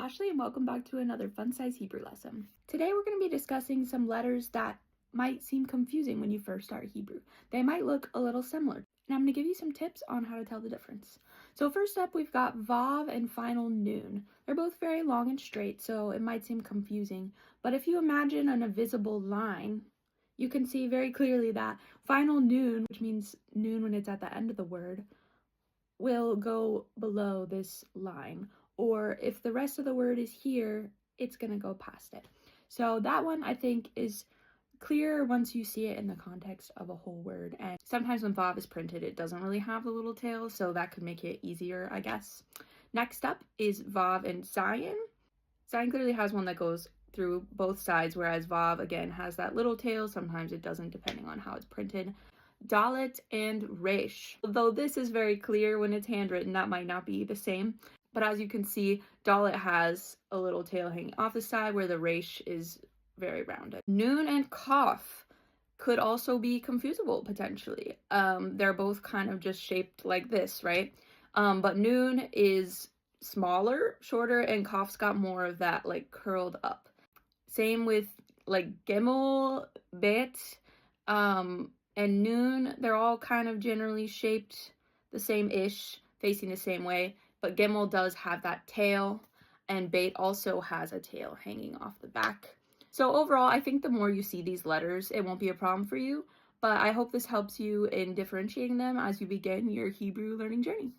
Ashley and welcome back to another Fun Size Hebrew lesson. Today we're going to be discussing some letters that might seem confusing when you first start Hebrew. They might look a little similar, and I'm going to give you some tips on how to tell the difference. So first up, we've got Vav and final Nun. They're both very long and straight, so it might seem confusing, but if you imagine an invisible line, you can see very clearly that final Nun, which means noon when it's at the end of the word, will go below this line, or if the rest of the word is here, it's going to go past it. So that one I think is clear once you see it in the context of a whole word. And sometimes when Vav is printed, it doesn't really have the little tail, so that could make it easier, I guess. Next up is Vav and Zayin. Zayin clearly has one that goes through both sides, whereas Vav again has that little tail. Sometimes it doesn't, depending on how it's printed. Dalet and Resh. Though this is very clear when it's handwritten, that might not be the same. But as you can see, Dalet has a little tail hanging off the side, where the Resh is very rounded. Nun and Kaf could also be confusable, potentially. They're both kind of just shaped like this, right? But Nun is smaller, shorter, and Kaf's got more of that, like, curled up. Same with, like, Gimel, Bet, and Nun. They're all kind of generally shaped the same-ish, facing the same way, but Gimel does have that tail, and Beit also has a tail hanging off the back. So overall, I think the more you see these letters, it won't be a problem for you, but I hope this helps you in differentiating them as you begin your Hebrew learning journey.